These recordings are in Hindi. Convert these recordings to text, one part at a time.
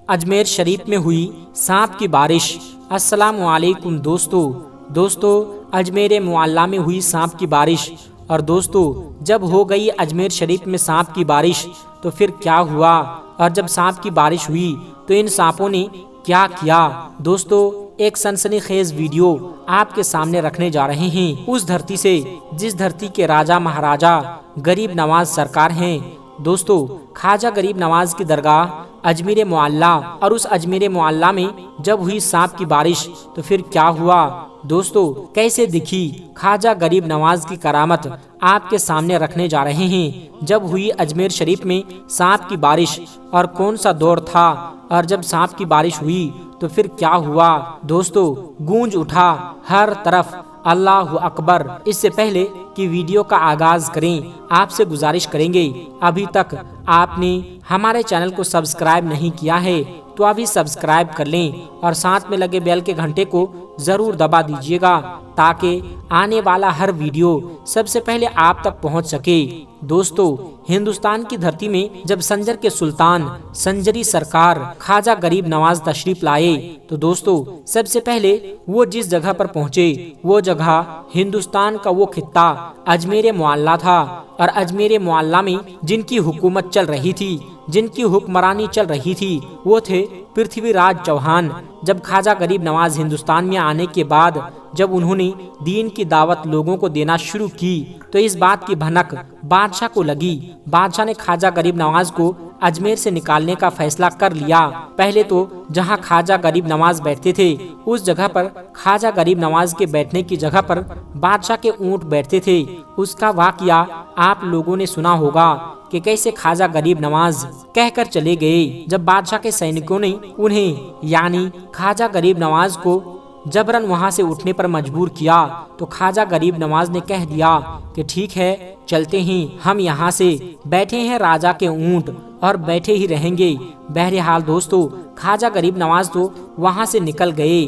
अजमेर शरीफ में हुई सांप की बारिश। अस्सलामु अलैकुम दोस्तों अजमेर मुअल्ला में हुई सांप की बारिश। और दोस्तों, जब हो गई अजमेर शरीफ में सांप की बारिश तो फिर क्या हुआ, और जब सांप की बारिश हुई तो इन सांपों ने क्या किया। दोस्तों, एक सनसनीखेज वीडियो आपके सामने रखने जा रहे हैं, उस धरती से जिस धरती के राजा महाराजा गरीब नवाज सरकार हैं। दोस्तों, ख्वाजा गरीब नवाज की दरगाह अजमेर मुअल्ला, और उस अजमेर मुअल्ला में जब हुई सांप की बारिश तो फिर क्या हुआ। दोस्तों, कैसे दिखी ख्वाजा गरीब नवाज की करामत आपके सामने रखने जा रहे हैं। जब हुई अजमेर शरीफ में सांप की बारिश और कौन सा दौर था, और जब सांप की बारिश हुई तो फिर क्या हुआ। दोस्तों, गूंज उठा हर तरफ अल्लाह अकबर। इससे पहले कि वीडियो का आगाज करें, आपसे गुजारिश करेंगे, अभी तक आपने हमारे चैनल को सब्सक्राइब नहीं किया है तो अभी सब्सक्राइब कर लें और साथ में लगे बेल के घंटे को जरूर दबा दीजिएगा ताकि आने वाला हर वीडियो सबसे पहले आप तक पहुंच सके। दोस्तों, हिंदुस्तान की धरती में जब संजर के सुल्तान संजरी सरकार ख्वाजा गरीब नवाज तशरीफ लाए तो दोस्तों, सबसे पहले वो जिस जगह पर पहुंचे वो जगह हिंदुस्तान का वो खित्ता अजमेर मुअल्ला था। और अजमेर मुअल्ला में जिनकी हुकूमत चल रही थी, जिनकी हुक्मरानी चल रही थी, वो थे पृथ्वीराज चौहान। जब ख्वाजा गरीब नवाज हिंदुस्तान में आने के बाद जब उन्होंने दीन की दावत लोगों को देना शुरू की तो इस बात की भनक बादशाह को लगी। बादशाह ने ख्वाजा गरीब नवाज को अजमेर से निकालने का फैसला कर लिया। पहले तो जहां ख्वाजा गरीब नवाज बैठते थे उस जगह पर ख्वाजा गरीब नवाज के बैठने की जगह पर बादशाह के ऊंट बैठते थे। उसका वाकया आप लोगों ने सुना होगा कि कैसे ख्वाजा गरीब नवाज कहकर चले गए। जब बादशाह के सैनिकों ने उन्हें यानी ख्वाजा गरीब नवाज को जबरन वहां से उठने पर मजबूर किया तो ख्वाजा गरीब नवाज ने कह दिया कि ठीक है, चलते हैं, हम यहाँ से बैठे हैं राजा के ऊंट और बैठे ही रहेंगे। बहरहाल दोस्तों, ख्वाजा गरीब नवाज तो वहां से निकल गए,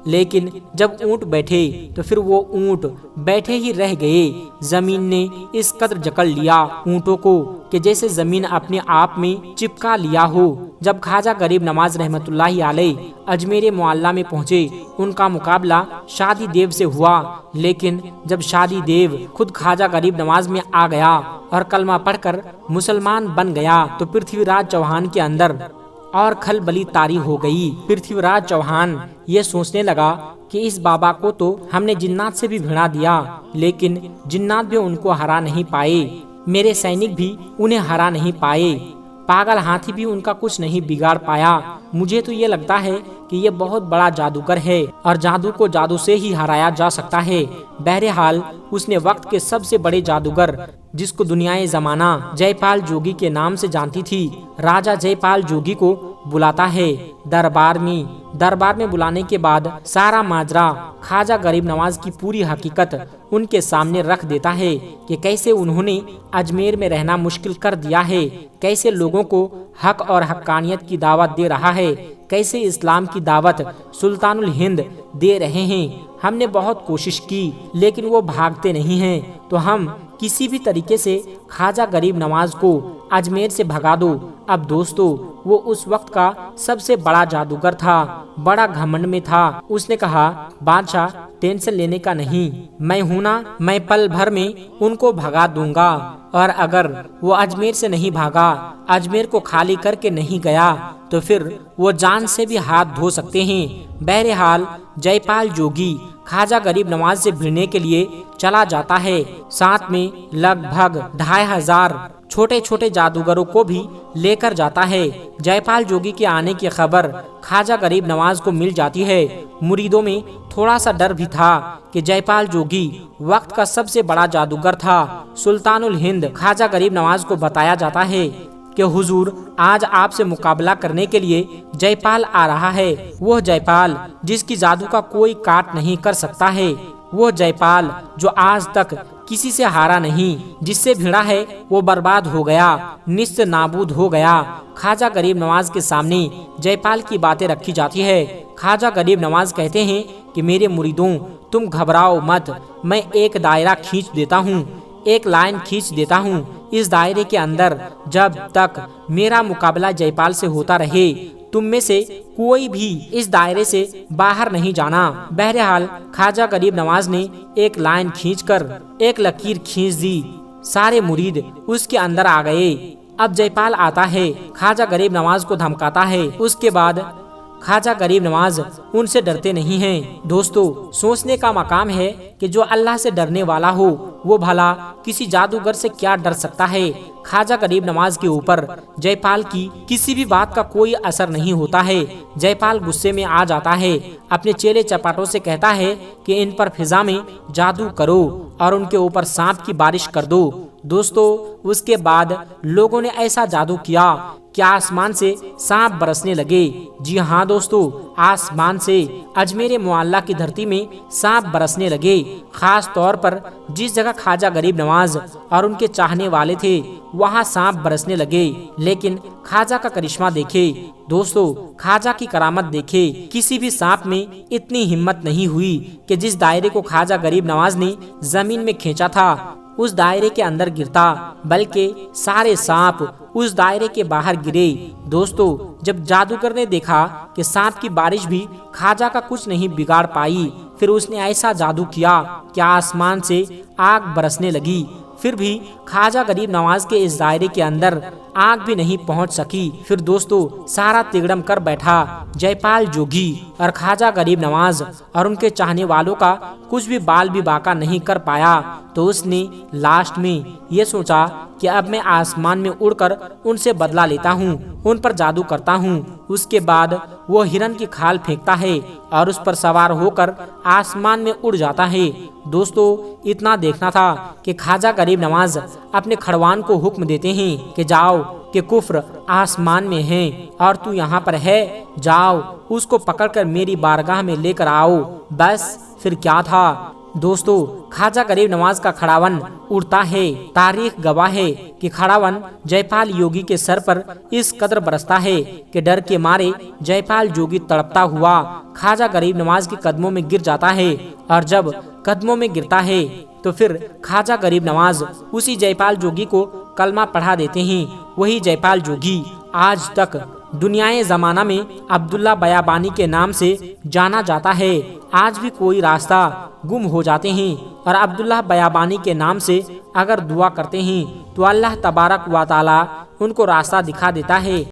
लेकिन जब ऊंट बैठे तो फिर वो ऊंट बैठे ही रह गए। जमीन ने इस कदर जकड़ लिया ऊंटों को कि जैसे जमीन अपने आप में चिपका लिया हो। जब ख्वाजा गरीब नवाज रहमतुल्लाहि अलैह अजमेर मुअल्ला में पहुंचे, उनका मुकाबला शादी देव से हुआ, लेकिन जब शादी देव खुद ख्वाजा गरीब नवाज में आ गया और कलमा पढ़कर मुसलमान बन गया तो पृथ्वीराज चौहान के अंदर और खलबली तारी हो गई। पृथ्वीराज चौहान ये सोचने लगा कि इस बाबा को तो हमने जिन्नात से भी भिड़ा दिया, लेकिन जिन्नात भी उनको हरा नहीं पाए, मेरे सैनिक भी उन्हें हरा नहीं पाए, पागल हाथी भी उनका कुछ नहीं बिगाड़ पाया। मुझे तो ये लगता है कि ये बहुत बड़ा जादूगर है और जादू को जादू से ही हराया जा सकता है। बहरहाल उसने वक्त के सबसे बड़े जादूगर, जिसको दुनियाए जमाना जयपाल जोगी के नाम से जानती थी, राजा जयपाल जोगी को बुलाता है दरबार में बुलाने के बाद सारा माजरा ख्वाजा गरीब नवाज की पूरी हकीकत उनके सामने रख देता है कि कैसे उन्होंने अजमेर में रहना मुश्किल कर दिया है, कैसे लोगों को हक और हक्कानियत की दावत दे रहा है, कैसे इस्लाम की दावत सुल्तानुल हिंद दे रहे हैं। हमने बहुत कोशिश की लेकिन वो भागते नहीं हैं, तो हम किसी भी तरीके से ख्वाजा गरीब नवाज को अजमेर से भगा दो। अब दोस्तों, वो उस वक्त का सबसे बड़ा जादूगर था, बड़ा घमंड में था। उसने कहा, बादशाह टेंशन लेने का नहीं, मैं हूं ना, मैं पल भर में उनको भगा दूंगा। और अगर वो अजमेर से नहीं भागा, अजमेर को खाली करके नहीं गया तो फिर वो जान से भी हाथ धो सकते हैं। बहरहाल जयपाल जोगी ख्वाजा गरीब नवाज से भिड़ने के लिए चला जाता है, साथ में लगभग 2500 छोटे छोटे जादूगरों को भी लेकर जाता है। जयपाल जोगी के आने की खबर ख्वाजा गरीब नवाज को मिल जाती है। मुरीदों में थोड़ा सा डर भी था कि जयपाल जोगी वक्त का सबसे बड़ा जादूगर था। सुल्तानुल हिंद ख्वाजा गरीब नवाज को बताया जाता है कि हुजूर, आज आपसे मुकाबला करने के लिए जयपाल आ रहा है। वो जयपाल जिसकी जादू का कोई काट नहीं कर सकता है, वो जयपाल जो आज तक किसी से हारा नहीं, जिससे भिड़ा है वो बर्बाद हो गया, निस्त नाबूद हो गया। ख्वाजा गरीब नवाज के सामने जयपाल की बातें रखी जाती है। ख्वाजा गरीब नवाज कहते हैं कि मेरे मुरीदों, तुम घबराओ मत, मैं एक दायरा खींच देता हूँ, एक लाइन खींच देता हूँ। इस दायरे के अंदर जब तक मेरा मुकाबला जयपाल से होता रहे तुम में से कोई भी इस दायरे से बाहर नहीं जाना। बहरहाल ख्वाजा गरीब नवाज ने एक लाइन खींचकर एक लकीर खींच दी। सारे मुरीद उसके अंदर आ गए। अब जयपाल आता है, ख्वाजा गरीब नवाज को धमकाता है। उसके बाद ख्वाजा गरीब नवाज उनसे डरते नहीं हैं। दोस्तों, सोचने का मकाम है कि जो अल्लाह से डरने वाला हो वो भला किसी जादूगर से क्या डर सकता है। ख्वाजा गरीब नवाज के ऊपर जयपाल की किसी भी बात का कोई असर नहीं होता है। जयपाल गुस्से में आ जाता है, अपने चेले चपाटों से कहता है कि इन पर फिजा में जादू करो और उनके ऊपर सांप की बारिश कर दो। दोस्तों, उसके बाद लोगों ने ऐसा जादू किया कि आसमान से सांप बरसने लगे। जी हाँ दोस्तों, आसमान से अजमेर मुअल्ला की धरती में सांप बरसने लगे। खास तौर पर जिस जगह ख्वाजा गरीब नवाज और उनके चाहने वाले थे वहाँ सांप बरसने लगे। लेकिन ख्वाजा का करिश्मा देखे दोस्तों, ख्वाजा की करामत देखे। किसी भी सांप में इतनी हिम्मत नहीं हुई कि जिस दायरे को ख्वाजा गरीब नवाज ने जमीन में खींचा था उस दायरे के अंदर गिरता, बल्कि सारे सांप उस दायरे के बाहर गिरे। दोस्तों, जब जादूगर ने देखा कि सांप की बारिश भी ख्वाजा का कुछ नहीं बिगाड़ पाई, फिर उसने ऐसा जादू किया कि आसमान से आग बरसने लगी। फिर भी ख्वाजा गरीब नवाज के इस दायरे के अंदर आग भी नहीं पहुंच सकी। फिर दोस्तों, सारा तिगड़म कर बैठा जयपाल जोगी और ख्वाजा गरीब नवाज और उनके चाहने वालों का कुछ भी बाल भी बाका नहीं कर पाया। तो उसने लास्ट में ये सोचा कि अब मैं आसमान में उड़कर उनसे बदला लेता हूँ, उन पर जादू करता हूँ। उसके बाद वो हिरन की खाल फेंकता है और उस पर सवार होकर आसमान में उड़ जाता है। दोस्तों, इतना देखना था कि ख्वाजा गरीब नवाज अपने खड़वान को हुक्म देते हैं कि जाओ कि कुफ्र आसमान में है और तू यहाँ पर है, जाओ उसको पकड़कर मेरी बारगाह में लेकर आओ। बस फिर क्या था दोस्तों, ख्वाजा गरीब नवाज का खड़ावन उड़ता है। तारीख गवाह है कि खड़ावन जयपाल योगी के सर पर इस कदर बरसता है कि डर के मारे जयपाल जोगी तड़पता हुआ ख्वाजा गरीब नवाज के कदमों में गिर जाता है। और जब कदमों में गिरता है तो फिर ख्वाजा गरीब नवाज उसी जयपाल जोगी को कलमा पढ़ा देते हैं। वही जयपाल जोगी आज तक दुनियाए जमाना में अब्दुल्ला बयाबानी के नाम से जाना जाता है। आज भी कोई रास्ता गुम हो जाते हैं और अब्दुल्ला बयाबानी के नाम से अगर दुआ करते हैं तो अल्लाह तबारक व तआला उनको रास्ता दिखा देता है।